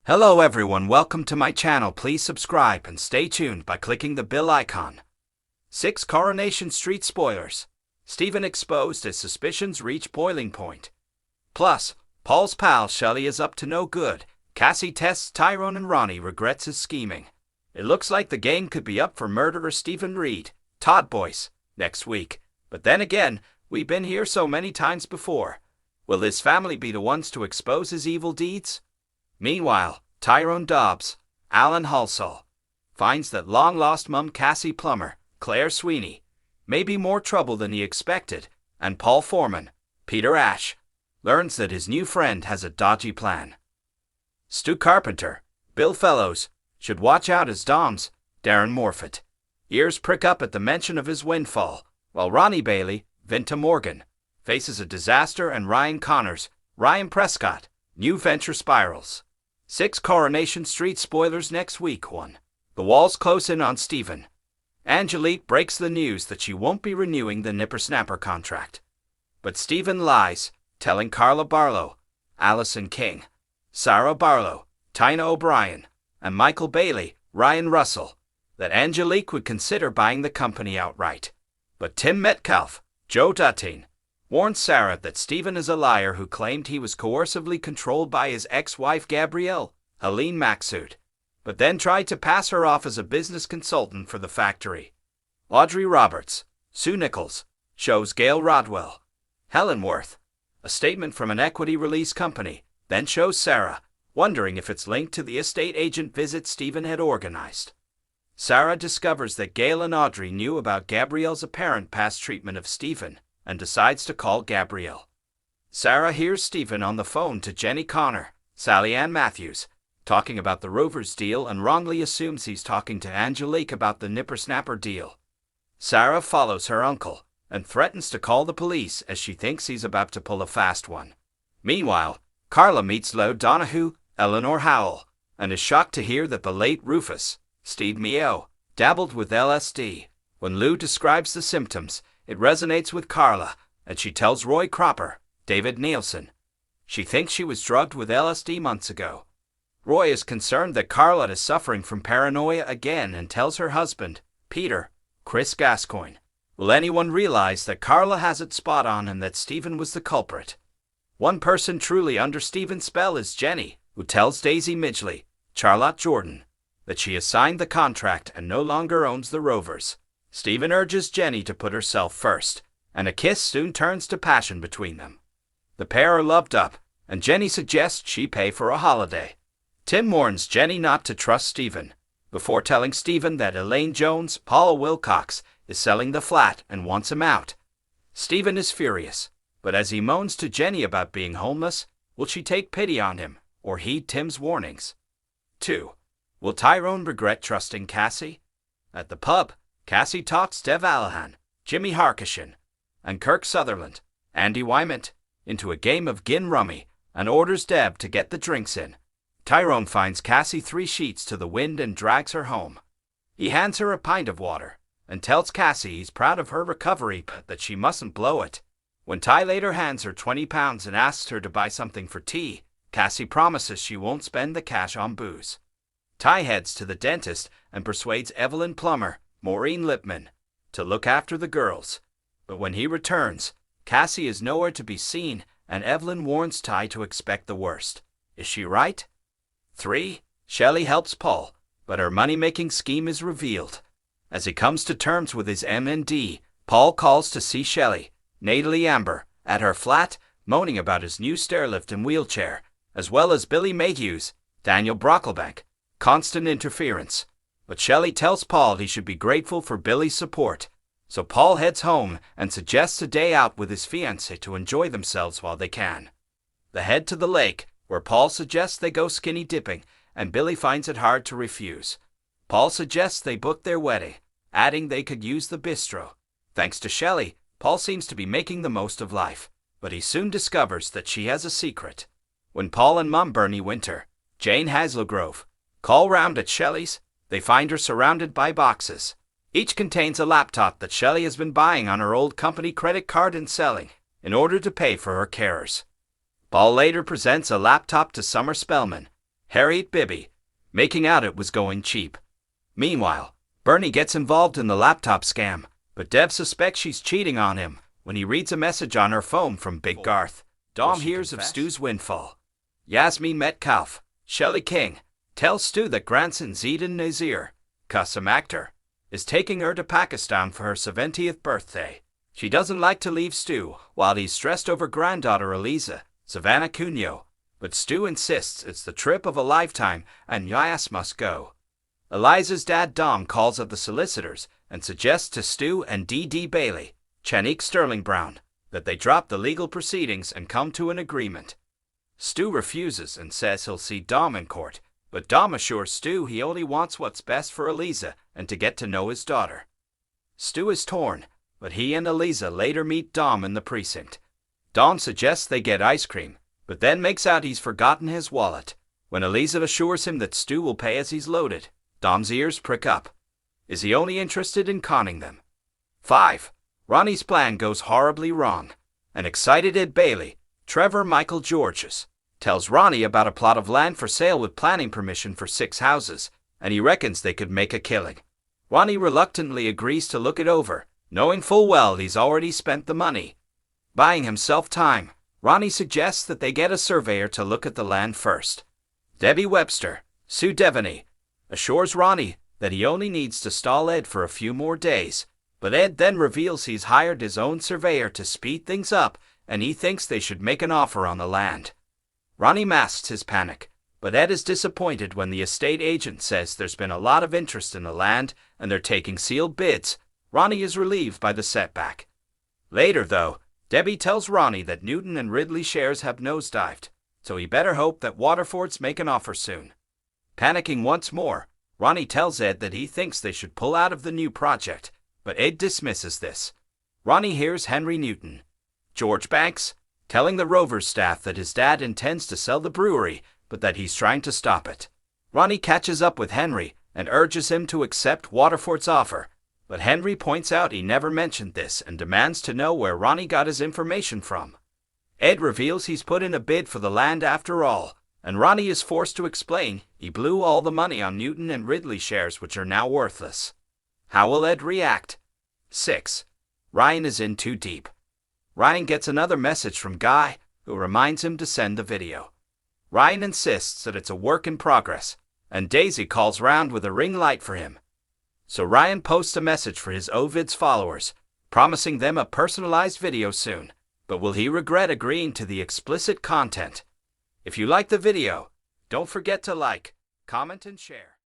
Hello everyone, welcome to my channel. Please subscribe and stay tuned by clicking the bell icon. 6 Coronation Street spoilers. Stephen exposed as suspicions reach boiling point. Plus, Paul's pal Shelley is up to no good. Cassie tests Tyrone and Ronnie regrets his scheming. It looks like the game could be up for murderer Stephen Reed, Todd Boyce, next week. But then again, we've been here so many times before. Will his family be the ones to expose his evil deeds? Meanwhile, Tyrone Dobbs, Alan Halsall, finds that long-lost mum Cassie Plummer, Claire Sweeney, may be more trouble than he expected, and Paul Foreman, Peter Ash, learns that his new friend has a dodgy plan. Stu Carpenter, Bill Fellows, should watch out as Dom's, Darren Morfitt. Ears prick up at the mention of his windfall, while Ronnie Bailey, Vinta Morgan, faces a disaster, and Ryan Connors, Ryan Prescott, new venture spirals. 6 Coronation Street spoilers next week. 1. The walls close in on Stephen. Angelique breaks the news that she won't be renewing the Nippersnapper contract. But Stephen lies, telling Carla Barlow, Allison King, Sarah Barlow, Tina O'Brien, and Michael Bailey, Ryan Russell, that Angelique would consider buying the company outright. But Tim Metcalf, Joe Duttine, warns Sarah that Stephen is a liar who claimed he was coercively controlled by his ex-wife Gabrielle, Helene Maxud, but then tried to pass her off as a business consultant for the factory. Audrey Roberts, Sue Nichols, shows Gail Rodwell, Helen Worth, a statement from an equity release company, then shows Sarah, wondering if it's linked to the estate agent visit Stephen had organized. Sarah discovers that Gail and Audrey knew about Gabrielle's apparent past treatment of Stephen, and decides to call Gabrielle. Sarah hears Stephen on the phone to Jenny Connor, Sally Ann Matthews, talking about the Rovers deal, and wrongly assumes he's talking to Angelique about the Nippersnapper deal. Sarah follows her uncle, and threatens to call the police as she thinks he's about to pull a fast one. Meanwhile, Carla meets Lou Donahue, Eleanor Howell, and is shocked to hear that the late Rufus, Steve Mio, dabbled with LSD. When Lou describes the symptoms, it resonates with Carla, and she tells Roy Cropper, David Nielsen, she thinks she was drugged with LSD months ago. Roy is concerned that Carla is suffering from paranoia again and tells her husband, Peter, Chris Gascoigne. Will anyone realize that Carla has it spot on and that Stephen was the culprit? One person truly under Stephen's spell is Jenny, who tells Daisy Midgley, Charlotte Jordan, that she has signed the contract and no longer owns the Rovers. Stephen urges Jenny to put herself first, and a kiss soon turns to passion between them. The pair are loved up, and Jenny suggests she pay for a holiday. Tim warns Jenny not to trust Stephen, before telling Stephen that Elaine Jones, Paula Wilcox, is selling the flat and wants him out. Stephen is furious, but as he moans to Jenny about being homeless, will she take pity on him, or heed Tim's warnings? 2. Will Tyrone regret trusting Cassie? At the pub, Cassie talks Dev Allahan, Jimmy Harkishan, and Kirk Sutherland, Andy Wymant, into a game of gin rummy, and orders Deb to get the drinks in. Tyrone finds Cassie 3 sheets to the wind and drags her home. He hands her a pint of water, and tells Cassie he's proud of her recovery but that she mustn't blow it. When Ty later hands her £20 and asks her to buy something for tea, Cassie promises she won't spend the cash on booze. Ty heads to the dentist and persuades Evelyn Plummer, Maureen Lipman, to look after the girls. But when he returns, Cassie is nowhere to be seen, and Evelyn warns Ty to expect the worst. Is she right? 3. Shelley helps Paul, but her money-making scheme is revealed. As he comes to terms with his M&D, Paul calls to see Shelley, Natalie Amber, at her flat, moaning about his new stairlift and wheelchair, as well as Billy Mayhew's, Daniel Brocklebank, constant interference. But Shelley tells Paul he should be grateful for Billy's support, so Paul heads home and suggests a day out with his fiancée to enjoy themselves while they can. They head to the lake, where Paul suggests they go skinny dipping, and Billy finds it hard to refuse. Paul suggests they book their wedding, adding they could use the bistro. Thanks to Shelley, Paul seems to be making the most of life, but he soon discovers that she has a secret. When Paul and Mum Bernie Winter, Jane Haslegrove, call round at Shelley's, they find her surrounded by boxes. Each contains a laptop that Shelley has been buying on her old company credit card and selling, in order to pay for her carers. Paul later presents a laptop to Summer Spellman, Harriet Bibby, making out it was going cheap. Meanwhile, Bernie gets involved in the laptop scam, but Dev suspects she's cheating on him when he reads a message on her phone from Big Garth. Dom hears of Stu's windfall. Yasmin Metcalf, Shelley King, tells Stu that grandson Zidane Nazir, Qassam actor, is taking her to Pakistan for her 70th birthday. She doesn't like to leave Stu while he's stressed over granddaughter Eliza, Savannah Cunyo, but Stu insists it's the trip of a lifetime and Yas must go. Eliza's dad Dom calls up the solicitors and suggests to Stu and D.D. Bailey, Chanique Sterling Brown, that they drop the legal proceedings and come to an agreement. Stu refuses and says he'll see Dom in court, but Dom assures Stu he only wants what's best for Eliza and to get to know his daughter. Stu is torn, but he and Eliza later meet Dom in the precinct. Dom suggests they get ice cream, but then makes out he's forgotten his wallet. When Eliza assures him that Stu will pay as he's loaded, Dom's ears prick up. Is he only interested in conning them? 5. Ronnie's plan goes horribly wrong. An excited Ed Bailey, Trevor Michael Georges, tells Ronnie about a plot of land for sale with planning permission for 6 houses, and he reckons they could make a killing. Ronnie reluctantly agrees to look it over, knowing full well he's already spent the money. Buying himself time, Ronnie suggests that they get a surveyor to look at the land first. Debbie Webster, Sue Devaney, assures Ronnie that he only needs to stall Ed for a few more days, but Ed then reveals he's hired his own surveyor to speed things up and he thinks they should make an offer on the land. Ronnie masks his panic, but Ed is disappointed when the estate agent says there's been a lot of interest in the land and they're taking sealed bids. Ronnie is relieved by the setback. Later, though, Debbie tells Ronnie that Newton and Ridley shares have nosedived, so he better hope that Waterfords make an offer soon. Panicking once more, Ronnie tells Ed that he thinks they should pull out of the new project, but Ed dismisses this. Ronnie hears Henry Newton, George Banks, telling the Rovers staff that his dad intends to sell the brewery, but that he's trying to stop it. Ronnie catches up with Henry and urges him to accept Waterford's offer, but Henry points out he never mentioned this and demands to know where Ronnie got his information from. Ed reveals he's put in a bid for the land after all, and Ronnie is forced to explain he blew all the money on Newton and Ridley shares which are now worthless. How will Ed react? 6. Ryan is in too deep. Ryan gets another message from Guy, who reminds him to send the video. Ryan insists that it's a work in progress, and Daisy calls round with a ring light for him. So Ryan posts a message for his Ovid's followers, promising them a personalized video soon, but will he regret agreeing to the explicit content? If you like the video, don't forget to like, comment and share.